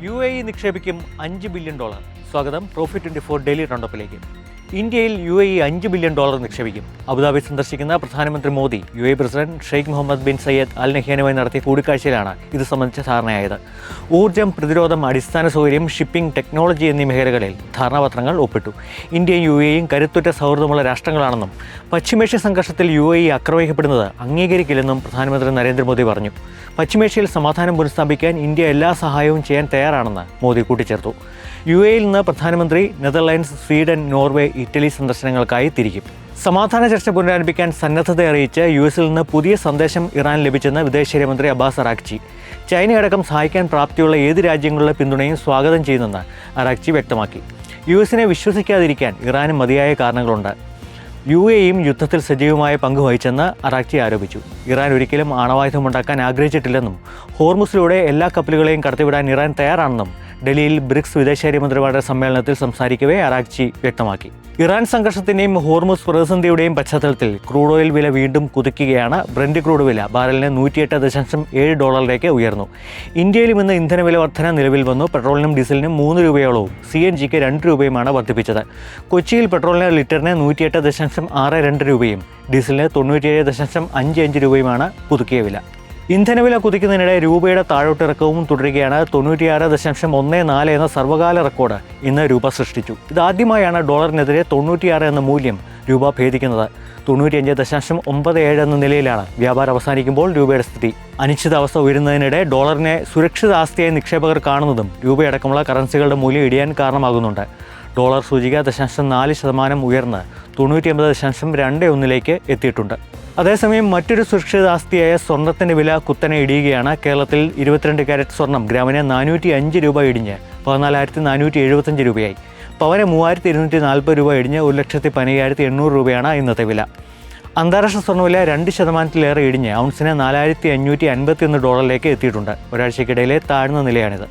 UAE നിക്ഷേപിക്കും $5 billion. സ്വാഗതം profit 24 daily റൗണ്ടപ്പിലേക്ക്. ഇന്ത്യയിൽ UAE $5 ബില്യൺ നിക്ഷേപിക്കും. അബുദാബി സന്ദർശിക്കുന്ന പ്രധാനമന്ത്രി Modi UAE president Sheikh Mohammed bin Zayed Al നഹ്യാനുമായി നടത്തിയ കൂടിക്കാഴ്ചയിലാണ് ഇത് സംബന്ധിച്ച ധാരണയായത്. ഊർജ്ജം, പ്രതിരോധം, അടിസ്ഥാന സൗകര്യം, ഷിപ്പിംഗ്, ടെക്നോളജി എന്നീ മേഖലകളിൽ ധാരണാപത്രങ്ങൾ ഒപ്പിട്ടു. ഇന്ത്യയും UAEയും കരുത്തുറ്റ സൗഹൃദമുള്ള രാഷ്ട്രങ്ങളാണെന്നും പശ്ചിമേഷ്യ സംഘർഷത്തിൽ UAE ആക്രമിക്കപ്പെടുന്നത് അംഗീകരിക്കില്ലെന്നും പ്രധാനമന്ത്രി നരേന്ദ്രമോദി പറഞ്ഞു. പശ്ചിമേഷ്യയിൽ സമാധാനം പുനഃസ്ഥാപിക്കാൻ ഇന്ത്യ എല്ലാ സഹായവും ചെയ്യാൻ തയ്യാറാണെന്ന് മോദി കൂട്ടിച്ചേർത്തു. UAEയിൽ നിന്ന് പ്രധാനമന്ത്രി നെതർലാൻഡ്സ്, സ്വീഡൻ, നോർവേ, ഇറ്റലി സന്ദർശനങ്ങൾക്കായി തിരിക്കും. സമാധാന ചർച്ച പുനരാരംഭിക്കാൻ സന്നദ്ധത അറിയിച്ച് US നിന്ന് പുതിയ സന്ദേശം ഇറാൻ ലഭിച്ചെന്ന് വിദേശകാര്യമന്ത്രി അബ്ബാസ് അറാഖ്ചി. ചൈനയടക്കം സഹായിക്കാൻ പ്രാപ്തിയുള്ള ഏത് രാജ്യങ്ങളുടെ പിന്തുണയും സ്വാഗതം ചെയ്യുന്നെന്ന് അറാഖ്ചി വ്യക്തമാക്കി. US-നെ വിശ്വസിക്കാതിരിക്കാൻ ഇറാന് മതിയായ കാരണങ്ങളുണ്ട്. UAEയും യുദ്ധത്തിൽ സജീവമായ പങ്ക് വഹിച്ചെന്ന് അറാഖ്ചി ആരോപിച്ചു. ഇറാൻ ഒരിക്കലും ആണവായുധമുണ്ടാക്കാൻ ആഗ്രഹിച്ചിട്ടില്ലെന്നും ഹോർമുസിലൂടെ എല്ലാ കപ്പലുകളെയും കടത്തിവിടാൻ ഇറാൻ തയ്യാറാണെന്നും ഡൽഹിയിൽ ബ്രിക്സ് വിദേശകാര്യമന്ത്രിമാരുടെ സമ്മേളനത്തിൽ സംസാരിക്കവേ അറാഖ്ചി വ്യക്തമാക്കി. ഇറാൻ സംഘർഷത്തിൻ്റെയും ഹോർമുസ് പ്രതിസന്ധിയുടെയും പശ്ചാത്തലത്തിൽ ക്രൂഡ് ഓയിൽ വില വീണ്ടും കുതിക്കുകയാണ്. ബ്രന്റ് ക്രൂഡ് വില ബാരലിന് $108.7 ഉയർന്നു. ഇന്ത്യയിലും ഇന്ന് ഇന്ധനവില വർധന നിലവിൽ വന്നു. പെട്രോളിനും ഡീസലിനും 3 രൂപയോളവും CNGക്ക് 2 രൂപയുമാണ് വർദ്ധിപ്പിച്ചത്. കൊച്ചിയിൽ പെട്രോളിന് ലിറ്ററിന് 108.62 രൂപയും ഡീസലിന് 97.55 രൂപയുമാണ് പുതുക്കിയ വില. ഇന്ധനവില കുതിക്കുന്നതിനിടെ രൂപയുടെ താഴോട്ടിറക്കവും തുടരുകയാണ്. 96.14 എന്ന സർവ്വകാല റെക്കോർഡ് ഇന്ന് രൂപ സൃഷ്ടിച്ചു. ഇതാദ്യമായാണ് ഡോളറിനെതിരെ 96 എന്ന മൂല്യം രൂപ ഭേദിക്കുന്നത്. 95.97 എന്ന നിലയിലാണ് വ്യാപാരം അവസാനിക്കുമ്പോൾ രൂപയുടെ സ്ഥിതി. അനിശ്ചിതാവസ്ഥ ഉയരുന്നതിനിടെ ഡോളറിനെ സുരക്ഷിത ആസ്തിയായി നിക്ഷേപകർ കാണുന്നതും രൂപയടക്കമുള്ള കറൻസികളുടെ മൂല്യം ഇടിയാൻ കാരണമാകുന്നുണ്ട്. ഡോളർ സൂചിക 0.4% ഉയർന്ന് 99.21 എത്തിയിട്ടുണ്ട്. അതേസമയം മറ്റൊരു സുരക്ഷിത ആസ്തിയായ സ്വർണ്ണത്തിൻ്റെ വില കുത്തനെ ഇടിയുകയാണ്. കേരളത്തിൽ 22 കാരറ്റ് സ്വർണം ഗ്രാമിന് 405 രൂപ ഇടിഞ്ഞ് 14,475 രൂപയായി. പവന് 3,240 രൂപ ഇടിഞ്ഞ് 1,12,800 രൂപയാണ് ഇന്നത്തെ വില. അന്താരാഷ്ട്ര സ്വർണ്ണവില 2% ഇടിഞ്ഞ് ഔൺസിന് $4,551 എത്തിയിട്ടുണ്ട്. ഒരാഴ്ചയ്ക്കിടയിലെ താഴ്ന്ന നിലയാണിത്.